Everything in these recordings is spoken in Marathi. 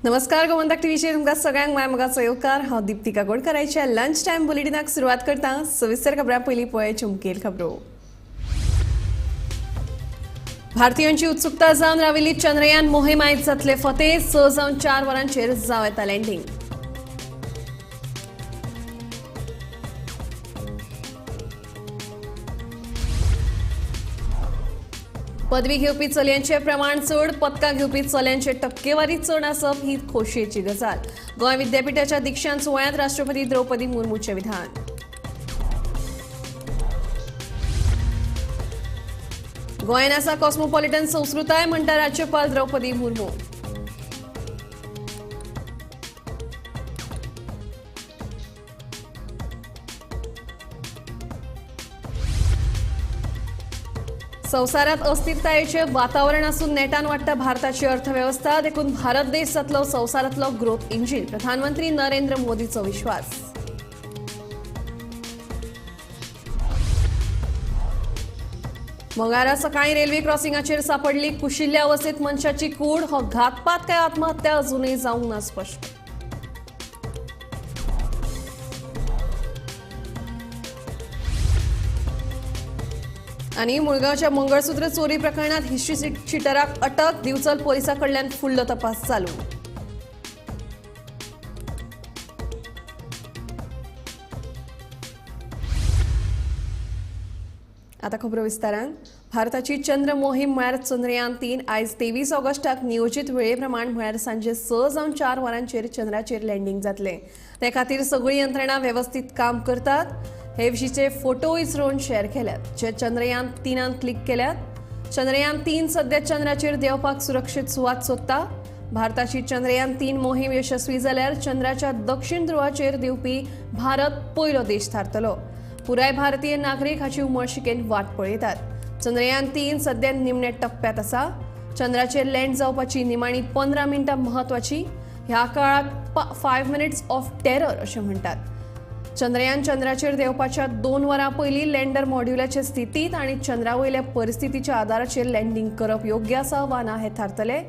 नमस्कार गोमंतक टीव्हीचे तुमकां सगळ्यांक मायमोगाचो येवकार हांव दीप्तिका गोडकराच्या लंच टायम बुलेटिनाक सुरवात करता। सविस्तर खबरां पयलीं पळय मुखेल खबरो। भारतीयांची उत्सुकता जावन राविल्ली चंद्रयान मोहीम आयज जातले फतेह 6 जावन 4 वरांचेर जावं येता लँडिंग। पदवी घेवपी चलयांचे प्रमाण चड, पदकां घेवपी चल्यांचे टक्केवारी चड आसप ही खोशयेची गजाल। गोंय विद्यापीठाच्या दीक्षांत सुवाळ्यांत राष्ट्रपती द्रौपदी मुर्मूचे विधान। गोंयान आसा कॉस्मोपॉलिटन संस्कृताय म्हणटा राज्यपाल द्रौपदी मुर्मू। संवसारांत अस्थिरतायेचे वातावरण आसून नेटान वाडटा भारताची अर्थव्यवस्था, देखून भारत देश जातलो संवसारांतलो ग्रोथ इंजिन, प्रधानमंत्री नरेंद्र मोदीचो विश्वास। मंगळारा सकाळी रेल्वे क्रॉसिंगाचेर सापडली कुशिल्ल्या अवस्थेत मनशाची कूड। हो घातपात काय आत्महत्या अजूनय जावंक ना स्पश्ट। आणि मुळगांवच्या मंगळसूत्र चोरी प्रकरणात हिस्ट्री चिटराक अटक, दिवचल पोलिसां कडल्यान फुडलो तपास चालू। आता खबरो विस्तारान। भारताची चंद्र मोहीम म्हळ्यार चंद्रयान 3 आयज 23 ऑगस्टाक नियोजित वेळे प्रमाण म्हळ्यार सांजे 6 जावन 4 वरांचेर चंद्राचेर लँडिंग जातले। ते खातीर सगळी यंत्रणा व्यवस्थित काम करतात। हे विशींचे फोटो इस्रोन शेअर केल्यात, जे चंद्रयान 3 क्लिक केल्यात। चंद्रयान 3 सध्या चंद्राचेर देवपाक सुरक्षीत सुवात सोदता। भारताची चंद्रयान 3 मोहीम यशस्वी जाल्यार चंद्राच्या दक्षिण ध्रुवाचेर देवपी भारत पयलो देश थारतलो। पुराय भारतीय नागरीक हाची उमळशिकेन वाट पळयतात। चंद्रयान 3 सध्या निमणे टप्प्यात आसा। चंद्राचेर लँड जावपाची निमाणी 15 मिनटां म्हत्वाची। ह्या काळाक 5 मिनिट्स ऑफ टेरर अशें म्हणटात। चंद्रयान चंद्राचेर देवपाच्या 2 वरां पयलीं लँडर मॉड्युलाचे स्थितीत आनी चंद्रावयल्या परिस्थितीच्या आदाराचेर लँडिंग करप योग्य आसा वा ना हें थारतले।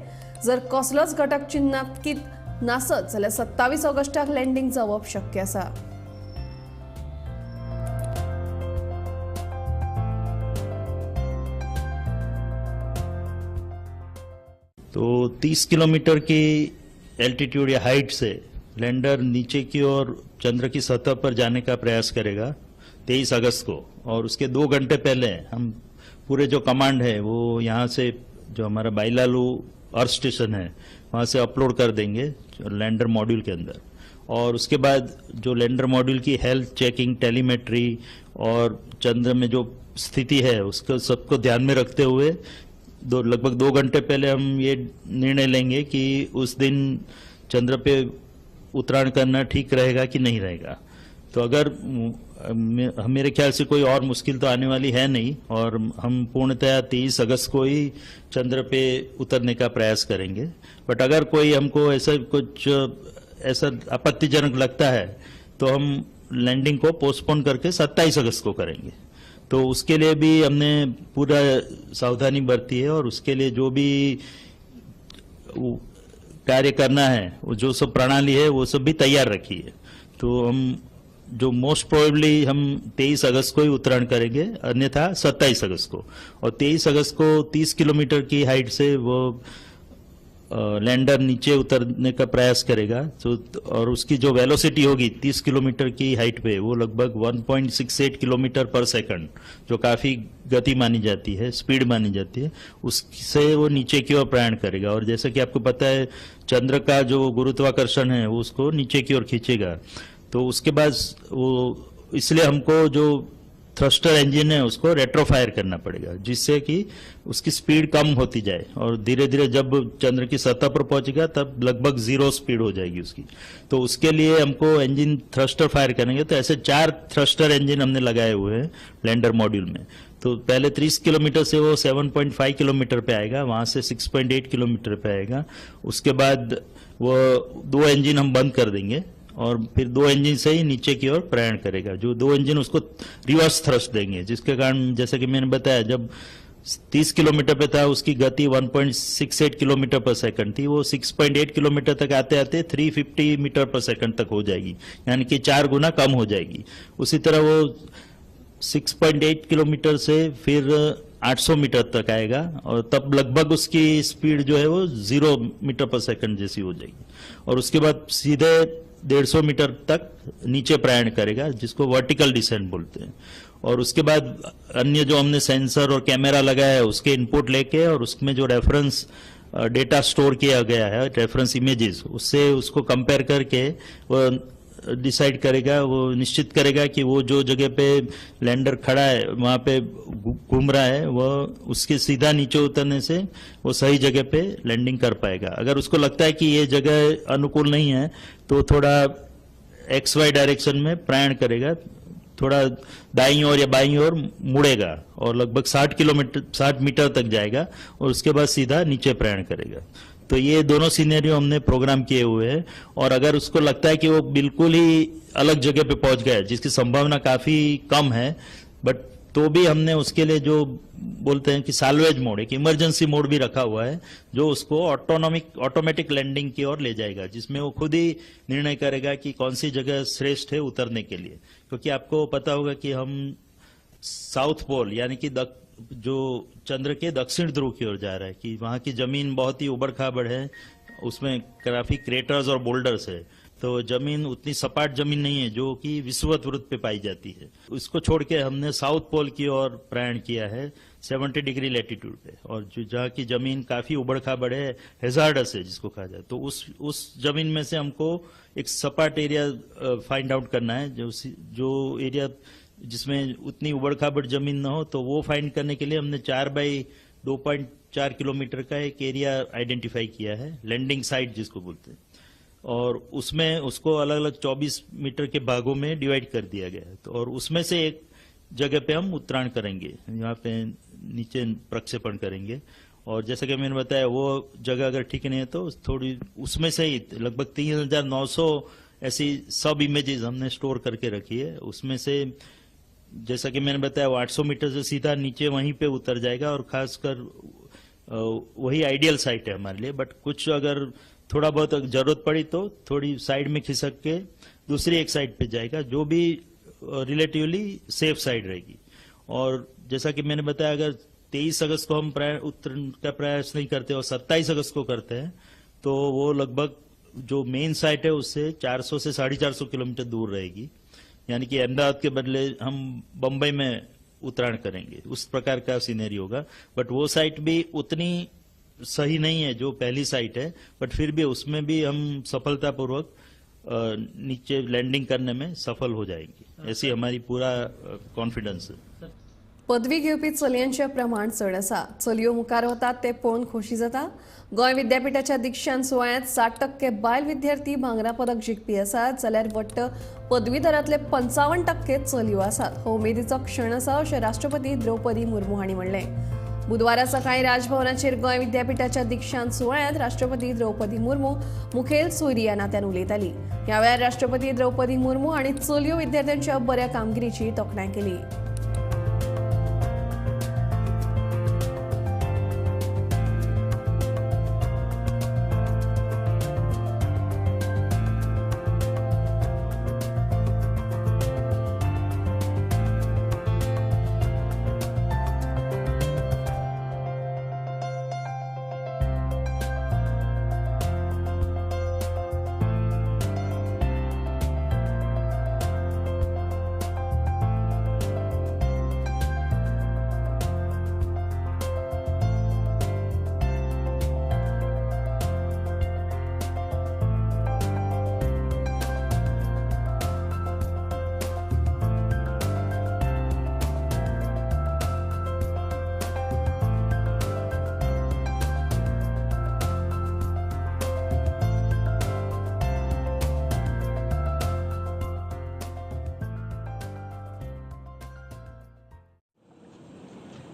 जर कसलोच घटक चिन्हांकीत नासत जाल्यार 27 ऑगस्टाक लँडिंग जावप शक्य आसा। तो 30 किलोमीटर की एल्टीट्यूड या हाइट से लैंडर नीचे की ओर चंद्र की सतह पर जाने का प्रयास करेगा 23 अगस्त को। और उसके 2 घंटे पहले हम पूरे जो कमांड है वो यहाँ से जो हमारा बाइलालू अर्थ स्टेशन है वहाँ से अपलोड कर देंगे लैंडर मॉड्यूल के अंदर। और उसके बाद जो लैंडर मॉड्यूल की हेल्थ चेकिंग, टेलीमेट्री और चंद्र में जो स्थिति है उसको सबको ध्यान में रखते हुए लगभग 2 घंटे पहले हम ये निर्णय लेंगे कि उस दिन चंद्र पे उतराण करना ठीक रहेगा कि नहीं रहेगा। तो अगर मेरे ख्याल से कोई और मुश्किल तो आने वाली है नहीं और हम पूर्णतया 23 अगस्त को ही चंद्र पे उतरने का प्रयास करेंगे। बट अगर कोई हमको ऐसा आपत्तिजनक लगता है तो हम लैंडिंग को पोस्टपोन करके 27 अगस्त को करेंगे। तो उसके लिए भी हमने पूरा सावधानी बरती है और उसके लिए जो भी कार्य करना है वो जो सब प्रणाली है वो सब भी तैयार रखी है। तो हम जो मोस्ट प्रोबेबली हम 23 अगस्त को ही उत्तरायण करेंगे, अन्यथा 27 अगस्त को। और 23 अगस्त को 30 किलोमीटर की हाइट से वो लैंडर नीचे उतरने का प्रयास करेगा। तो और उसकी जो वेलोसिटी होगी 30 किलोमीटर की हाइट पे वो लगभग 1.68 किलोमीटर पर सेकंड, जो काफ़ी गति मानी जाती है, स्पीड मानी जाती है, उससे वो नीचे की ओर प्रयाण करेगा। और जैसा कि आपको पता है चंद्र का जो गुरुत्वाकर्षण है वो उसको नीचे की ओर खींचेगा। तो उसके बाद वो इसलिए हमको जो थ्रस्टर इंजन है उसको रेट्रोफायर करना पड़ेगा, जिससे कि उसकी स्पीड कम होती जाए और धीरे धीरे जब चंद्र की सतह पर पहुंचेगा तब लगभग 0 स्पीड हो जाएगी उसकी। तो उसके लिए हमको इंजन थ्रस्टर फायर करेंगे। तो ऐसे 4 थ्रस्टर इंजन हमने लगाए हुए हैं लैंडर मॉड्यूल में। तो पहले 30 किलोमीटर से वो 7.5 किलोमीटर पे आएगा, वहां से 6.8 किलोमीटर पे आएगा। उसके बाद वो 2 इंजन हम बंद कर देंगे और फिर 2 इंजन से ही नीचे की ओर प्रयाण करेगा। जो 2 इंजन उसको रिवर्स थ्रस्ट देंगे, जिसके कारण जैसे कि मैंने बताया जब 30 किलोमीटर पे था, उसकी गति 1.68 किलोमीटर पर सेकंड थी, वो 6.8 किलोमीटर तक आते आते 350 मीटर पर सेकंड तक हो जाएगी, यानी कि 4 गुना कम हो जाएगी। उसी तरह वो 6.8 किलोमीटर से फिर 800 मीटर तक आएगा और तब लगभग उसकी स्पीड जो है वो 0 मीटर पर सेकंड जैसी हो जाएगी, और उसके बाद सीधे 150 मीटर तक नीचे प्रयाण करेगा, जिसको वर्टिकल डिसेंट बोलते हैं। और उसके बाद अन्य जो हमने सेंसर और कैमरा लगाया है उसके इनपुट लेके और उसमें जो रेफरेंस डेटा स्टोर किया गया है, रेफरेंस इमेजेस, उससे उसको कंपेयर करके वो डिसाइड करेगा, वो निश्चित करेगा कि वो जो जगह पे लैंडर खड़ा है वहां पे घूम रहा है, वह उसके सीधा नीचे उतरने से वो सही जगह पे लैंडिंग कर पाएगा। अगर उसको लगता है कि ये जगह अनुकूल नहीं है तो थोड़ा XY डायरेक्शन में प्रयाण करेगा, थोड़ा दाईं ओर या बाईं ओर मुड़ेगा और लगभग 60 मीटर तक जाएगा और उसके बाद सीधा नीचे प्रयाण करेगा। तो ये दोनों सिनेरियो हमने प्रोग्राम किए हुए हैं, और अगर उसको लगता है कि वो बिल्कुल ही अलग जगह पे पहुंच गया है जिसकी संभावना काफी कम है, बट तो भी हमने उसके लिए जो बोलते हैं कि साल्वेज मोड, एक इमरजेंसी मोड भी रखा हुआ है, जो उसको ऑटोमेटिक लैंडिंग की ओर ले जाएगा, जिसमें वो खुद ही निर्णय करेगा कि कौन सी जगह श्रेष्ठ है उतरने के लिए। क्योंकि आपको पता होगा कि हम साउथ पोल यानी कि जो चंद्र के दक्षिण ध्रुव की ओर जा रहा है, कि वहां की जमीन बहुत ही उबड़ खाबड़ है, उसमें काफी क्रेटर्स और बोल्डर्स है, तो जमीन उतनी सपाट जमीन नहीं है जो कि विषुवत वृत्त पे पाई जाती है। उसको छोड़ के हमने साउथ पोल की ओर प्रयाण किया है 70 डिग्री लैटिट्यूड पे, और जो जहाँ की जमीन काफी उबड़ खाबड़ है, हेजार्डस है जिसको कहा जाए, तो उस जमीन में से हमको एक सपाट एरिया फाइंड आउट करना है, जो एरिया जिसमें उतनी उबड़ खाबड़ जमीन न हो, तो वो फाइंड करने के लिए हमने 4 बाई 2.4 किलोमीटर का एक एरिया आइडेंटिफाई किया है, लैंडिंग साइट जिसको बोलते हैं, और उसमें उसको अलग अलग 24 मीटर के भागों में डिवाइड कर दिया गया है। तो और उसमें से एक जगह पे हम उत्तरायण करेंगे, यहाँ पे नीचे प्रक्षेपण करेंगे, और जैसा कि मैंने बताया वो जगह अगर ठीक नहीं है तो थोड़ी उसमें से ही लगभग 3900 ऐसी सब इमेजेस हमने स्टोर करके रखी है। उसमें से जैसा कि मैंने बताया वो 800 मीटर से सीधा नीचे वहीं पे उतर जाएगा, और खासकर वही आइडियल साइट है हमारे लिए। बट कुछ अगर थोड़ा बहुत जरूरत पड़ी तो थोड़ी साइड में खिसक के दूसरी एक साइड पे जाएगा, जो भी रिलेटिवली सेफ साइड रहेगी। और जैसा कि मैंने बताया, अगर 23 अगस्त को हम उत्तरायण का प्रयास नहीं करते और 27 अगस्त को करते हैं, तो वो लगभग जो मेन साइट है उससे 400 से 450 किलोमीटर दूर रहेगी, यानी कि अहमदाबाद के बदले हम बंबई में उत्तरायण करेंगे, उस प्रकार का सीनरी होगा। बट वो साइट भी उतनी सही नहीं है जो पहली साइट है, बट फिर भी उसमें भी हम सफलतापूर्वक नीचे लैंडिंग करने में सफल हो जाएंगे, ऐसी हमारी पूरा कॉन्फिडन्स है। पदवी घेवपी चलयांचें प्रमाण चड आसा, चलयो मुखार वतात ते पळोवन खोशी जाता। गोंय विद्यापीठाच्या दीक्षांत सुवाळ्यांत 60% बायल विद्यार्थी भांगरा पदक जिखपी आसात, जाल्यार वट्ट पदवीधरांतले 55% चलयो आसात। हो उमेदीचो क्षण आसा अशें राष्ट्रपती द्रौपदी मुर्मू हांणी म्हणलें। बुधवारा सकाळी राजभवनाचेर गोंय विद्यापीठाच्या दीक्षांत सुवाळ्यांत राष्ट्रपती द्रौपदी मुर्मू मुखेल सोयरी ह्या नात्यान उलयताली। ह्या वेळार राष्ट्रपती द्रौपदी मुर्मू हांणी चलयो विद्यार्थ्यांच्या बऱ्या कामगिरीची तोखणाय केली।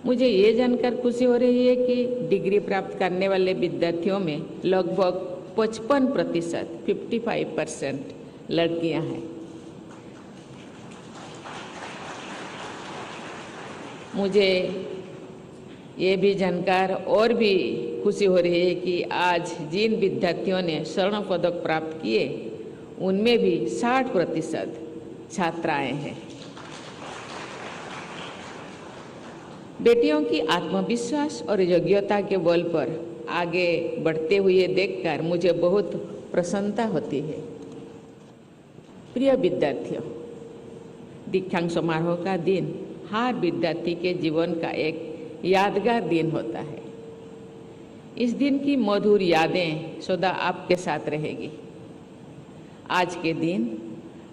मुझे ये जानकर खुशी हो रही है कि डिग्री प्राप्त करने वाले विद्यार्थियों में लगभग 55% 55% लड़कियां हैं। मुझे ये भी जानकर और भी खुशी हो रही है कि आज जिन विद्यार्थियों ने स्वर्ण पदक प्राप्त किए उनमें भी 60% छात्राएं हैं। बेटियों की आत्मविश्वास और योग्यता के बल पर आगे बढ़ते हुए देखकर मुझे बहुत प्रसन्नता होती है। प्रिय विद्यार्थियों, दीक्षांत समारोह का दिन हर विद्यार्थी के जीवन का एक यादगार दिन होता है। इस दिन की मधुर यादें सदा आपके साथ रहेगी। आज के दिन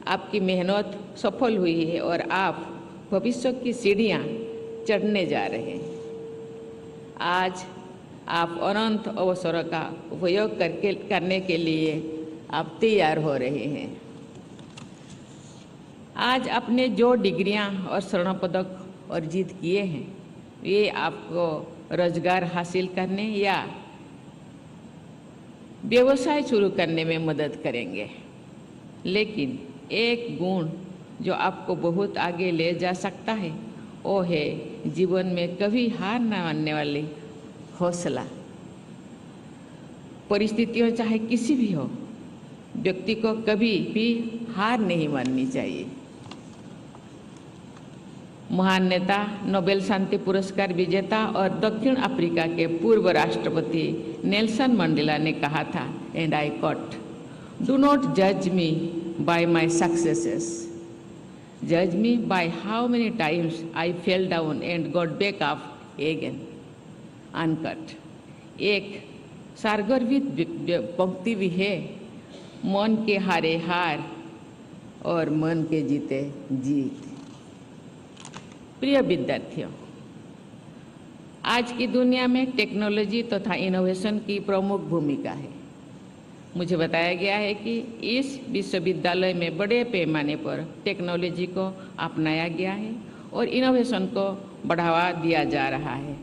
आपकी मेहनत सफल हुई है और आप भविष्य की सीढ़ियां चढ़ने जा रहे हैं। आज आप अनंत अवसरों का उपयोग करने के लिए आप तैयार हो रहे हैं। आज आपने जो डिग्रियां और स्वर्ण पदक अर्जित किए हैं ये आपको रोजगार हासिल करने या व्यवसाय शुरू करने में मदद करेंगे, लेकिन एक गुण जो आपको बहुत आगे ले जा सकता है वो है जीवन में कभी हार न मानने वाली हौसला। परिस्थितियों चाहे किसी भी हो, व्यक्ति को कभी भी हार नहीं माननी चाहिए। महान नेता, नोबेल शांति पुरस्कार विजेता और दक्षिण अफ्रीका के पूर्व राष्ट्रपति नेल्सन मंडेला ने कहा था, and I quote, do not जज मी बाय माई सक्सेसेस, जज मी by how many times I fell down end got back up again, uncut. एक सारगर्भित पंक्ति भी है, मन के हारे हार और मन के जीते जीत। प्रिय विद्यार्थियों, आज की दुनिया में टेक्नोलॉजी तथा इनोवेशन की प्रमुख भूमिका है। मुझे बताया गया है कि इस विश्वविद्यालय में बड़े पैमाने पर टेक्नोलॉजी को अपनाया गया है और इनोवेशन को बढ़ावा दिया जा रहा है।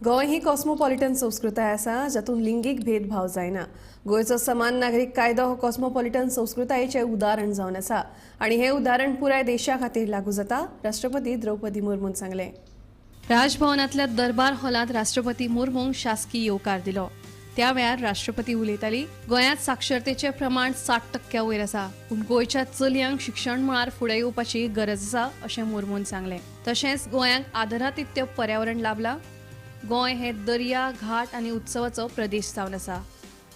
गोंय ही कॉस्मोपॉलिटन संस्कृताय आसा जातून लिंगीक भेदभाव जायना। गोंयचो समान नागरीक कायदो हो कॉस्मोपॉलिटन संस्कृतायेचें उदाहरण जावन आसा आनी हें उदाहरण पुराय देशा खातीर लागू जाता, राष्ट्रपती द्रौपदी मुर्मून सांगलें। राजभवनांतल्या दरबार हॉलांत राष्ट्रपती मुर्मूंक शासकीय येवकार दिलो। त्या वेळार राष्ट्रपती उलयताली, गोंयांत साक्षरतेचें प्रमाण 60% वयर आसा, पूण गोंयच्या चलयांक शिक्षण मळार फुडें येवपाची गरज आसा अशें मुर्मून सांगलें। तशेंच गोंयांक आदरातिथ्य पर्यावरण लाभला। गोंय हे दर्या, घाट आनी उत्सवाचो प्रदेश जावन आसा।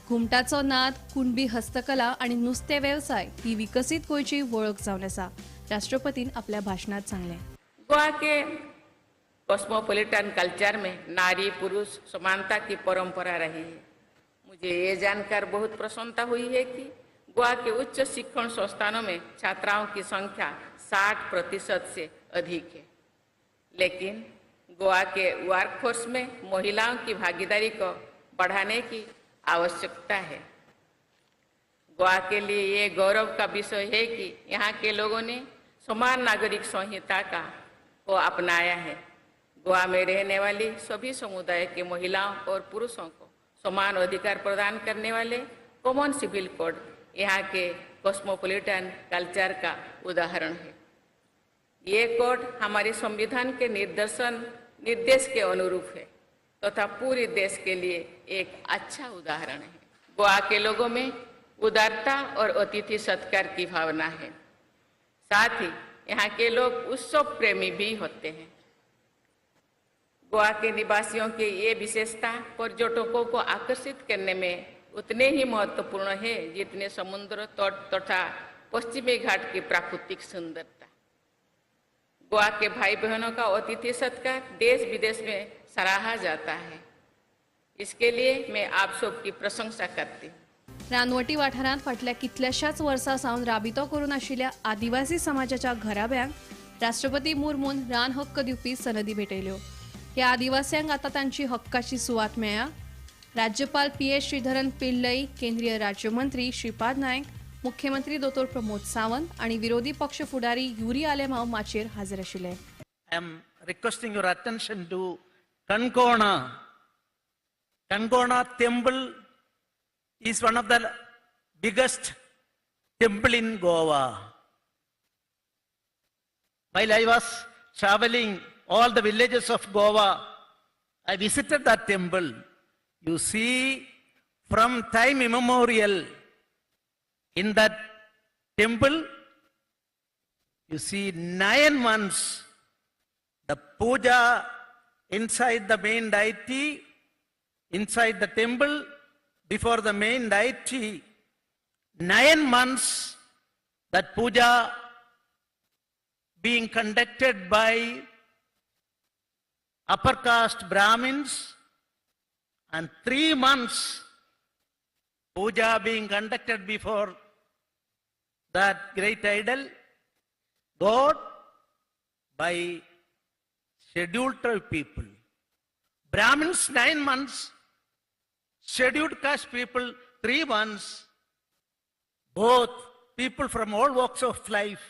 घुमटाचो नाद, कुणबी हस्तकला आनी नुस्तें वेवसाय ही विकसीत गोंयची वळख जावन आसा, राष्ट्रपतीन आपल्या भाषणात सांगलें। गोवा के कॉस्मोपॉलिटन कल्चर में नारी पुरुष समानता की परंपरा रही है। मुझे ये जानकर बहुत प्रसन्नता हुई है कि गोवा के उच्च शिक्षण संस्थानों में छात्राओं की संख्या 60% से अधिक है, लेकिन गोवा के वर्कफोर्स में महिलाओं की भागीदारी को बढ़ाने की आवश्यकता है। गोवा के लिए ये गौरव का विषय है कि यहाँ के लोगों ने समान नागरिक संहिता को अपनाया है। गोवा में रहने वाली सभी समुदाय के महिलाओं और पुरुषों को समान अधिकार प्रदान करने वाले कॉमन सिविल कोड यहाँ के कॉस्मोपॉलिटन कल्चर का उदाहरण है। ये कोड हमारे संविधान के निर्देश के अनुरूप है तथा पूरे देश के लिए एक अच्छा उदाहरण है। गोवा के लोगों में उदारता और अतिथि सत्कार की भावना है। साथ ही यहाँ के लोग उत्सव प्रेमी भी होते हैं। गोवा के निवासियों की ये विशेषता पर्यटकों को आकर्षित करने में उतने ही महत्वपूर्ण है जितने समुद्र तट तथा पश्चिमी घाट की प्राकृतिक सुंदरता। गोवा के भाई बहनों का अतिथि सत्कार देश विदेश में सराहा जाता है। इसके लिए मैं आप सबकी प्रशंसा करती हूँ। रानवटी वाठारांत फाटल्या कितल्याशाच वर्सां सावन राबितो करून आशिल्ल्या आदिवासी समाजाच्या घराब्यांक राष्ट्रपती मुर्मून रान हक्क दिवपी सनदी भेटयल्यो। ह्या आदिवासींक आतां तांची हक्काची सुवात मेळ्ळ्या। राज्यपाल पी.एस. श्रीधरन पिल्लई, केंद्रीय राज्यमंत्री श्रीपाद नायक, मुख्यमंत्री दोतोर प्रमोद सावंत आणि विरोधी पक्ष फुडारी युरी आलेमाव माचेर हाजीर आशिल्ले। I am requesting your attention to Kankona. Kankona temple is one of the biggest temple in Goa. While I was traveling all the villages of Goa, I visited that temple. You see, from time immemorial, in that temple, you see 9 months, the puja inside the main deity, inside the temple, before the main deity, 9 months, that puja being conducted by upper caste Brahmins, and 3 months puja being conducted before that great idol, God, by scheduled tribe people. Brahmins 9 months, scheduled caste people 3 months, both people from all walks of life,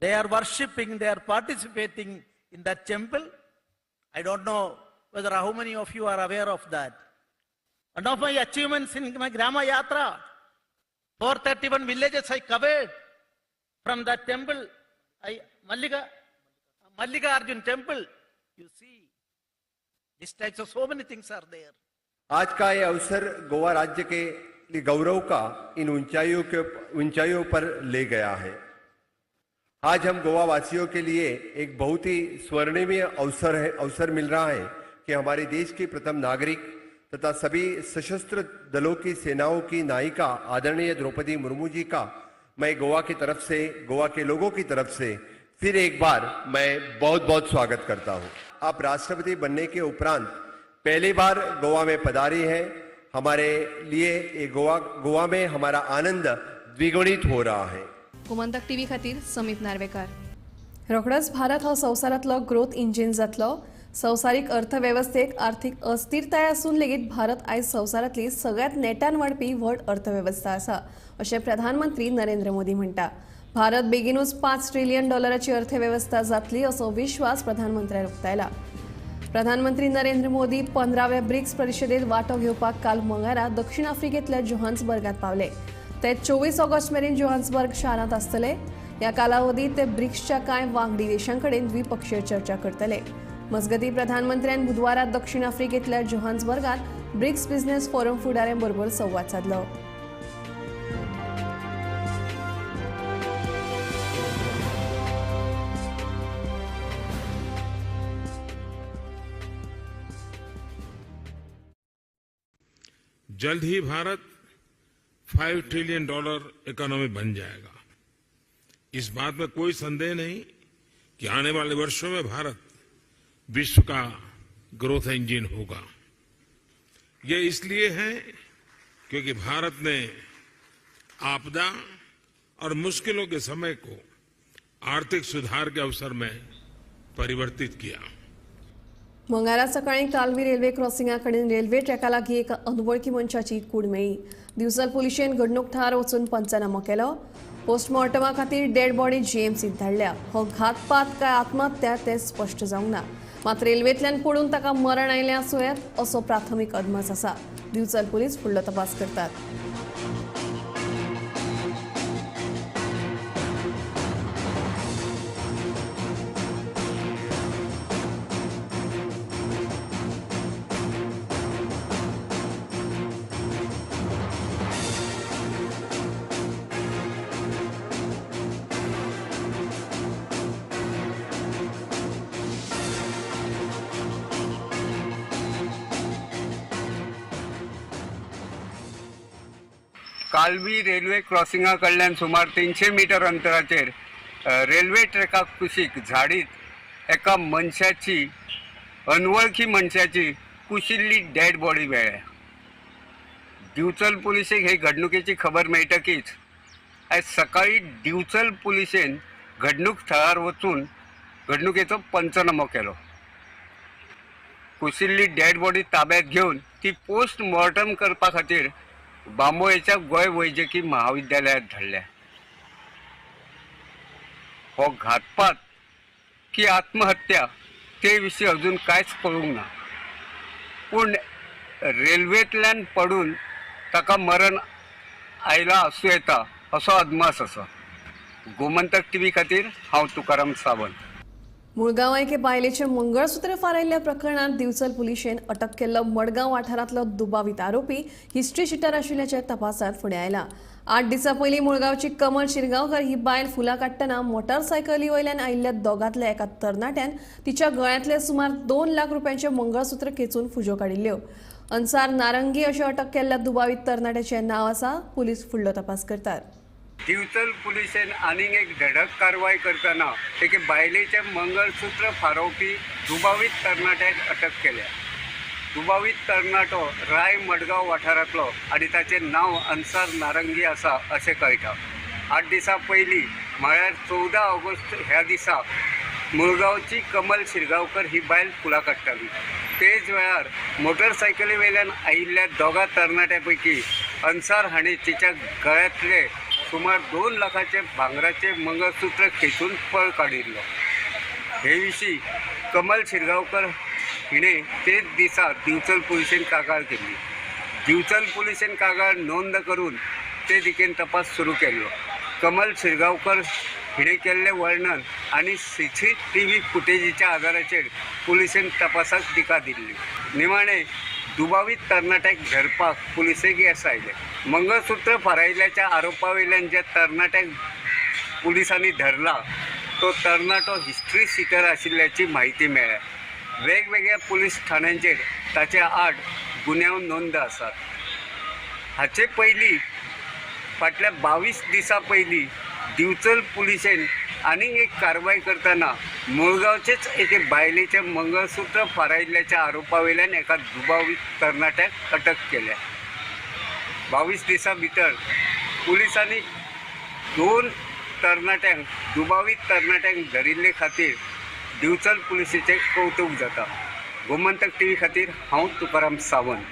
they are worshipping, they are participating in that temple. I don't know whether how many of you are aware of that. One of my achievements in my Grama Yatra, 431 villages I covered from that temple. Mallikarjun temple. You see, these types of so many things are there. आज का ये अवसर गोवा राज्य के लिए गौरव का इन ऊंचाइयों पर ले गया है। आज हम गोवा वासियों के लिए एक बहुत ही स्वर्णिम अवसर मिल रहा है कि हमारे देश के प्रथम नागरिक तथा सभी सशस्त्र दलों की सेनाओं की नायिका आदरणीय द्रौपदी मुर्मू जी का मैं गोवा की तरफ से, गोवा के लोगों की तरफ से फिर एक बार मैं बहुत बहुत स्वागत करता हूं। आप राष्ट्रपति बनने के उपरांत पहली बार गोवा में पधारी है। हमारे लिए ये गोवा में हमारा आनंद द्विगुणित हो रहा है। गोमंतक टीव्ही खातीर समीप नार्वेकार। रोखडोच भारत हो संवसारांतलो ग्रोथ इंजिन जातलो। संवसारीक अर्थवेवस्थेक आर्थीक अस्थिरताय आसून लेगीत भारत आयज संवसारांतली सगळ्यांत नेटान वाडपी व्हड अर्थवेवस्था आसा, अशें प्रधानमंत्री नरेंद्र मोदी म्हणटा। भारत बेगीनूच $5 ट्रिलियन अर्थवेवस्था जातली असो विश्वास प्रधानमंत्र्यान उक्तायला। प्रधानमंत्री नरेंद्र मोदी 15व्या ब्रिक्स परिशदेत वांटो घेवपाक काल मंगळारा दक्षिण आफ्रिकेंतल्या जोहान्सबर्गात पावले। ते 24 ऑगस्ट मेरेन जोहान्सबर्ग शारांत आसतले। ह्या कालावधीत ते ब्रिक्सच्या कांय वांगडी देशांकडेन द्विपक्षीय चर्चा करतले। मजगतीं प्रधानमंत्र्यान बुधवारा दक्षिण आफ्रिकेंतल्या जोहान्सबर्गात ब्रिक्स बिझनेस फोरम फुडाऱ्यांबरोबर संवाद साधलो। जल्द ही भारत $5 ट्रिलियन इकोनॉमी बन जाएगा। इस बात में कोई संदेह नहीं कि आने वाले वर्षों में भारत विश्व का ग्रोथ इंजन होगा। ये इसलिए है क्योंकि भारत ने आपदा और मुश्किलों के समय को आर्थिक सुधार के अवसर में परिवर्तित किया। मंगळारा सकाळी कालवी रेल्वे क्रॉसिंगा कडेन रेल्वे ट्रॅका लागीं एका अनवळखी मनशाची कूड मेळ्ळी। दिवचल पुलिशेन घडणूक थळार वचून पंचनामो केलो। पोस्टमॉर्टमा खातीर डेड बॉडी जीएमसीत धाडल्या। हो घातपात काय आत्महत्या ते स्पश्ट जावंक ना, मात रेल्वेंतल्यान पडून ताका मरण आयलें आसूं येत असो प्राथमीक अदमास आसा। दिवचल पुलीस फुडलो तपास करतात। कालवी रेल्वे क्रॉसिंगा कडल्यान सुमार 300 मीटर अंतराचेर रेल्वे ट्रॅकाक कुशीक झाडीत एका मनशाची, अनवळखी मनशाची कुशिल्ली डेड बॉडी मेळ्ळ्या। दिवचल पुलिसेक हे घडणुकेची खबर मेळटकीच आयज सकाळी दिवचल पुलिसेन घडणूक थळार वचून घडणुकेचो पंचनामो केलो। कुशिल्ली डेड बॉडी ताब्यात घेवन ती पोस्ट मॉर्टम करपा खातीर बांबोळेच्या गोंय वैजकी महाविद्यालयात धाडल्या। हो घातपात की आत्महत्या ते विशीं अजून कांयच कळूंक ना, पूण रेल्वेंतल्यान पडून ताका मरण आयलां आसूं येता असो अदमास आसा। गोमंतक टीव्ही खातीर हांव तुकाराम सावंत। मुळगांव एके बायलेचे मंगळसूत्र फारायल्ल्या प्रकरणात दिवचल पुलिशेन अटक केल्लो मडगांव वाठारांतलो दुबावित आरोपी हिस्ट्री शिटर आशिल्ल्याचे तपासांत फुडें आयला. 8 दिसां पयलीं मुळगांवची कमल शिरगांवकर ही बायल फुलां काडटना मोटारसायकली वयल्यान आयिल्ल्या दोगांतल्या एका तरणाट्यान तिच्या गळ्यांतले सुमार 2 लाख रुपयांचे मंगळसूत्र खेचून फुजो काडिल्ल्यो. अन्सार नारंगी अशें अटक केल्ल्या दुबावित तरणाट्याचें नांव आसा. पुलीस फुडलो तपास करतात. दिवचल पुलिसेन आनीक एक धडक कारवाय करतना एके बायलेचे मंगळसूत्र फारोवपी दुबावीत तरणाट्याक अटक केल्या. दुबावीत तरणाटो राय मडगांव वाठारांतलो आनी ताचें नांव अन्सार नारंगी आसा अशें कळटा. 8 दिसां पयलीं म्हळ्यार 14 ऑगस्ट ह्या दिसा मुळगांवची कमल शिरगांवकर ही बायल फुलां काडटाली. तेच वेळार मोटरसायकली वयल्यान आयिल्ल्या दोगा तरणाट्यां पैकी अन्सार हाणें तिच्या गळ्यांतले सुमार 2 लाखाचे भांगराचे मंगळसूत्र खेचून पळ काडिल्लो. हे विशीं कमल शिरगांवकर हिणें तेच दिसा दिवचल पुलिशेन कागाळ केल्ली. दिवचल पुलिशेन कागाळ नोंद करून ते दिकेन तपास सुरू केल्लो. कमल शिरगांवकर हिणें केल्लें वर्णन आनी CCTV फुटेजीच्या आदाराचेर पुलिशेन तपासाक दिका दिल्ली. निमाणें दुबावीत तरणाट्याक धरपाक पुलिसेक येस आयले. मंगळसूत्र फारायल्ल्याच्या आरोपा वयल्यान ज्या तरणाट्याक पुलिसांनी धरला तो तरणाटो हिस्ट्री सिटर आशिल्ल्याची म्हायती मेळ्ळ्या. वेगवेगळ्या पुलीस ठाण्यांचेर ताचे 8 गुन्यांव नोंद आसात. हाचे पयलीं फाटल्या 22 दिसां पयलीं दिवचल पुलिशेन आनीक एक कारवाय करतना मुळगांवचेच एके बायलेचे मंगळसूत्र फारायल्ल्याच्या आरोपा वयल्यान एका दुबावीत तरणाट्याक अटक केल्या. 22 दिसां भितर पुलिसांनी 2 तरणाट्यांक दुबावीत तरणाट्यांक धरिल्ले खातीर दिवचल पुलिसेचें कौतुक जाता. गोमंतक TV खातीर हांव तुकाराम सावंत.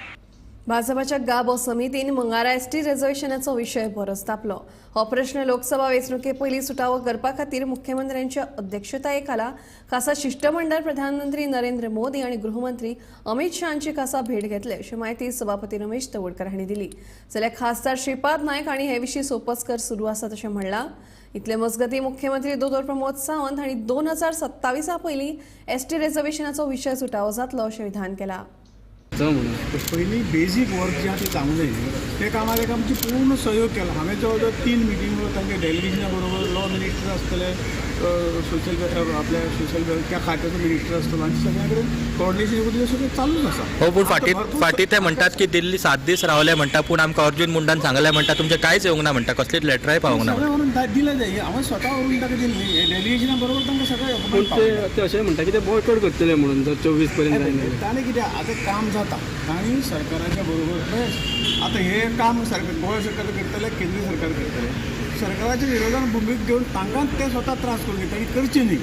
भाजपाच्या गाबो समितीन मंगळारा एसटी रिझर्वेशनाचो विशय परस तापलो. हो प्रश्न लोकसभा वेंचणुके पयलीं सुटावो करपा खातीर मुख्यमंत्र्यांच्या अध्यक्षताये खाला खासा शिष्टमंडळ प्रधानमंत्री नरेंद्र मोदी आनी गृहमंत्री अमित शहांची खासा भेट घेतले अशी माहिती सभापती रमेश तवडकर हांणी दिली. जाल्यार खासदार श्रीपाद नायक हांणी हे विशीं सोपस्कर सुरू आसा तशें म्हणलां. इतले मजगतीं मुख्यमंत्री दोतोर प्रमोद सावंत हांणी 2027 पयलीं एसटी रिझर्वेशनाचो विशय सुटावो जातलो अशें विधान केलां. पहिली बेजीक वर्क जे आसा चांगलं आहे ते कामाक आमची पूर्ण सहयोग केला. हांवें जवळ जवळ 3 मिटींग तांचे डेलिगेशना बरोबर लॉ मिनिस्टर आसतले, आपल्या सोशल त्या खात्याचो मिनिस्टर आसतलो आनी सगळ्या कडेन कोऑर्डिनेशन करून सगळें चालूच आसा. हो पूण फाटीं ते म्हणटात की दिल्ली 7 दीस रावले म्हणटा पूण आमकां अर्जुन मुंडान सांगलें म्हणटा तुमचें कांयच येवंक ना म्हणटा, कसलीच लेटराय पावूंक ना. सगळें व्हरून दिलें जाय. हांवें स्वता व्हरून ताका दिल्ली डेलिगेशना बरोबर तांकां सगळें ते अशें म्हणटा की ते बॉयकॉट करतले म्हणून जर 24 पर्यंत जायना. ताणें कितें आतां काम जाता आनी सरकाराच्या बरोबर आतां हे काम गोंय सरकार करतले, केंद्र सरकार करतले. सरकाराच्या विरोधात भूमिका घेवन तांकांच ते स्वता त्रास करून घेता आनी करचे न्ही.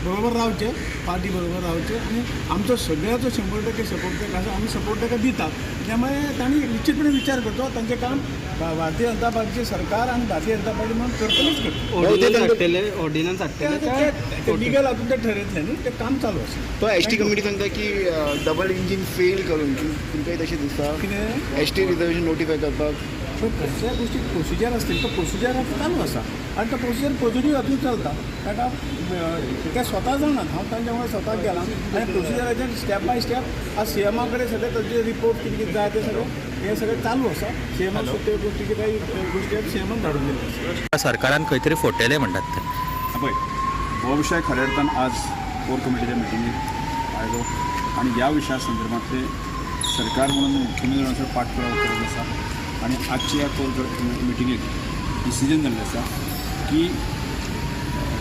बरोबर रावचे, पार्टी बरोबर रावचे आनी आमचो सगळ्याचो 100% सपोर्ट ताका आसा. आमी सपोर्ट ताका दितात. त्यामुळे तांणी निश्चितपणे विचार करतो. तांचें काम भारतीय जनता पार्टीचे सरकार आनी भारतीय जनता पार्टी म्हणून करतलीच करता. ऑर्डिनन्स हाडटले ते लिगल हातून ते ठरयतले न्ही. ते काम चालू आसा. तो एसटी कमिटी सांगता की डबल इंजिन फेल करून तुमकांय तशें दिसता कितें एसटी रिजर्वेशन नोटिफाय करपाक कसल्या गोष्टी प्रोसिजर असतील तो प्रोसिजर चालू आसा आनी तो प्रोसिजर पॉझिटिव्ह हातून चलता. ताका ते स्वता जाणात. हांव तांच्या वांगडा स्वता गेलां आनी प्रोसिजराचेर स्टेप बाय स्टेप आज CMA कडेन सगळे ताचे रिपोर्ट कितें कितें जाय ते सगळें चालू आसा. CMA ते गोष्टीचे काही गोष्टी CMAन धाडून दिल्या. सरकारान खंय तरी फोटेले म्हणटात ते. पळय हो विशय खरें अर्थान आज कोर कमिटीच्या मिटिंगेक आयलो आनी ह्या विशया संदर्भांतले सरकार म्हणून मुख्यमंत्री पाठपुरावो करत आसा. आणि आजच्या या कोर मिटिंगेक डिसिजन जाल्लें आसा की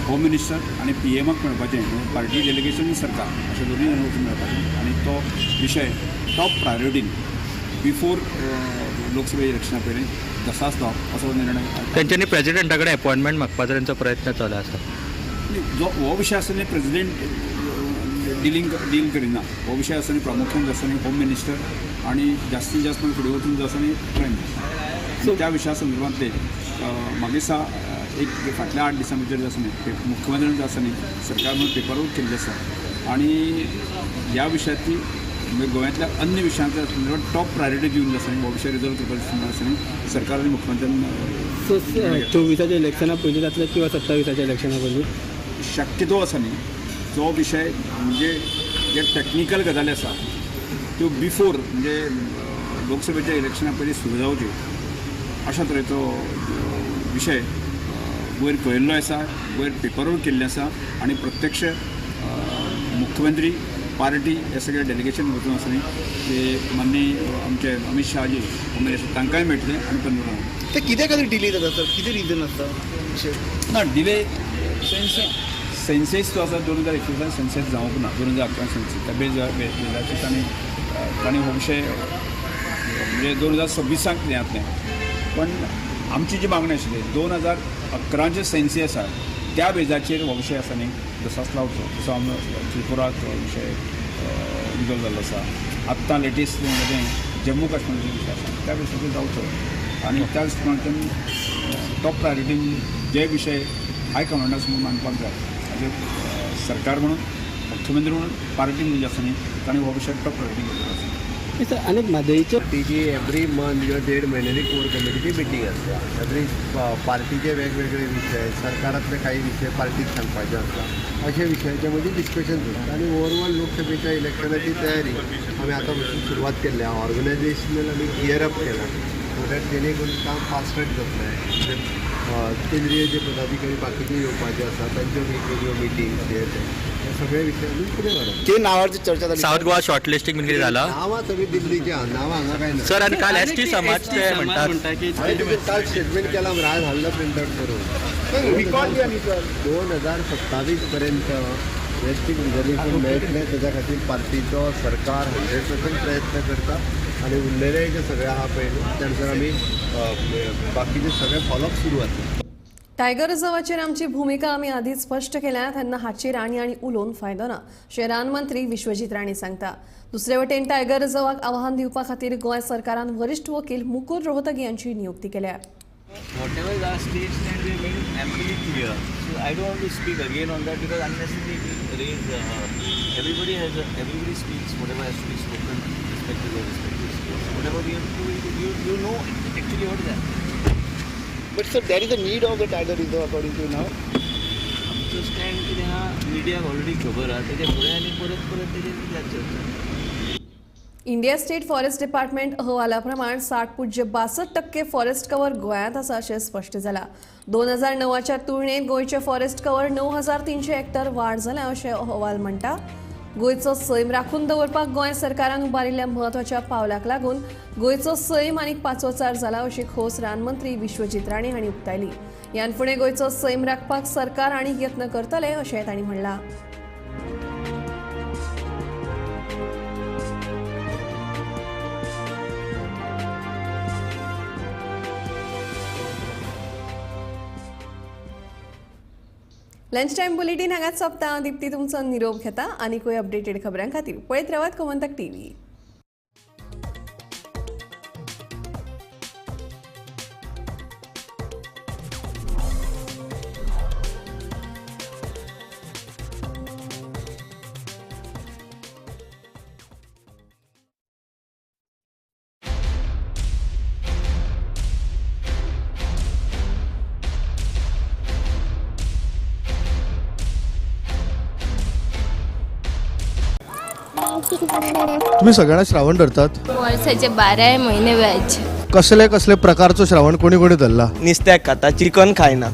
होम मिनिस्टर आनी PMक मेळपाचें, पार्टी डेलिगेशन आनी सरकार अशें दोनूय वचून मेळपाचें आनी तो विशय टॉप प्रायोरिटीन बिफोर लोकसभा इलेक्शना पयलीं जसो आसलो असो निर्णय. तेंच्यांनी प्रेजिडेंटा कडेन अपॉयंटमेंट मागपाचो तेंचो प्रयत्न चालू आसा. जो हो विशय आसा न्ही प्रेजिडेंट डील करिना. हो विशय आसा न्ही प्रामुख्यान जो आसा न्ही होम मिनिस्टर आणि जास्तीत जास्त फुडें वचून जो आसा न्ही प्रायम मिनिस्टर. त्या विशया संदर्भांतले म्हाका दिसता एक फाटल्या 8 दिसां भितर जो आसा न्ही मुख्यमंत्र्यान जो आसा न्ही सरकार म्हणून पेपर वर्क केल्लें आसा आनी ह्या विशयांतली गोंयांतल्या अन्य विशयांच्या संदर्भात टॉप प्रायोरिटी दिवन जो आसा न्ही हो विशय रिजॉल्व करपाचो आसा न्ही सरकार आनी मुख्यमंत्र्यान 24 इलेक्शना पयलीं जातले किंवा 27 इलेक्शना पयलीं शक्यतो आसा न्ही जो विशय म्हणजे जे टॅक्निकल गजाली आसा त्यो बिफोर म्हणजे लोकसभेच्या इलेक्शना पयलीं सुरू जावच्यो अशा तरेचो विशय वयर कळिल्लो आसा, वयर पेपरवर केल्ले आसा आणि प्रत्यक्ष मुख्यमंत्री पार्टी हे सगळे डेलिगेशन वचून आसा न्ही ते माननीय आमचे अमित शाहजी उमेद आसा तांकांय मेळटले आनी पंतप्रधान ते कित्या खातीर डिले जाता सर, कितें रिजन आसता विशय? ना डिले सेन्सेस जो आसा 2021 सेन्सेस जावंक ना, 2011 सेन्सेस त्या बेजाचेर तांणी हो विशय म्हणजे 2026 हें जातलें. पण आमची जी मागणी आशिल्ली 2011 सेन्सी आसा त्या बेजाचेर हो विशय आसा न्ही तसाच लावचो. जसो आमी त्रिपुरात हो विशय रिजॉल्व जाल्लो आसा. आत्तां लेटेस्ट म्हणजे जम्मू काश्मीरचो विशय आसा त्या बेजाचेर जावचो आनी त्याच प्रमाणे टॉप प्रायोरिटीन जे विशय हाय कमांडा समोर मांडपाक जाय म्हणजे सरकार म्हणून मुख्यमंत्री म्हणून पार्टी जी आसा न्ही ताणें हो विशय टॉप प्रायोरिटी घेतलो आसा. अनेक म्हादईच्या पार्टीची एवरी मंथ किंवा 1.5 महिन्यानी कोर कमिटीची मिटींग असते. एवरी पार्टीचे वेगवेगळे विषय, सरकारातले काही विषय पार्टीक सांगपाचे असतात अशा विषयाच्या मध्ये डिस्कशन जातात. आणि ओव्हरऑल लोकसभेच्या इलेक्शनाची तयारी आम्ही आतापासून सुरुवात केली आहे. ऑर्गनायझेशनल आम्ही गिअरअप केला सो दॅट जेणेकरून काम फास्ट ट्रॅक जातलें आहे. केंद्रीय जे पदाधिकारी बाकीचे येवपाचे आसात तांच्यो वेगवेगळ्यो मिटींग हे सगळे विषय आमी फुडें व्हरप. ते नावाची चर्चा जाली. साऊथ गोवा शॉर्टलिस्टिंग बीन कितें जाला नांवां सगळी दिल्लीची आहा, नांवां हांगा काय ना. सर. आणि काल एसटी समाज ते म्हणतात की काल स्टेटमेंट केला राज हाडलं प्रिंट आउट करून. रिकॉर्ड द्या न्ही सर. 2027 पर्यंत वैयक्तिक रिझर्वेशन मेळटलें त्याच्या खातीर पार्टीचो सरकार 100% प्रयत्न करता आणि उरलेले जे सगळे आहा पळय त्यानुसार आमी बाकीचे सगळे फॉलोअप सुरू जाता. टायगर रिझर्वाचेर आमची भूमिका आमी आदींच स्पश्ट केल्या तेन्ना हाचेर आनी उलोवन फायदो ना अशें रानमंत्री विश्वजीत राणे सांगता. दुसरे वटेन टायगर रिझर्वाक आव्हान दिवपा खातीर गोंय सरकारान वरिश्ठ वकील मुकुल रोहतगी यांची नियुक्ती केल्या. Whatever is our state stand, we made it amply clear. So I don't want to speak again on that because unnecessarily it will raise. Everybody speaks whatever has to be spoken, respective or respective states. Whatever we have to do, you know actually what is that. But sir, there is a need of the Tiger Reserve according to you now. आमचं स्टँड कितें आहा मिडियाक ऑलरेडी खबर आहा तेजे फुडें आनी परत तेजेर कित्याक चर्चा. इंडिया स्टेट फॉरेस्ट डिपार्टमेंट अहवाला प्रमाण 60.62% फॉरेस्ट कव्हर गोंयांत आसा अशें स्पश्ट जालां. 2009च्या तुळनेत गोंयचे फॉरेस्ट कव्हर 9300 हेक्टर वाड जाल्या अशें अहवाल म्हणटा. गोंयचो सैम राखून दवरपाक गोंय सरकारान उबारिल्ल्या म्हत्वाच्या पावलाक लागून गोंयचो सैम आनीक पांचवोचार जाला अशी खोस रानमंत्री विश्वजीत राणे हांणी उक्तायली. ह्यान फुडें गोंयचो सैम राखपाक सरकार आनीक यत्न करतले अशें तांणी म्हणलां. लंच टाइम बुलेटिन हांगाच सोंपता. दिप्ती तुमचो निरोप घेता. आनीकूय अपडेटेड खबरां खातीर पळयत रावात गोमंतक टीव्ही. तुम्ही सगळ्यांना श्रावण धरतात? वर्षाचे 12 महिने व्याज. कसले कसले प्रकारचो श्रावण कोणी कोणी धरला? नुस्त्याक खाता, चिकन खायना.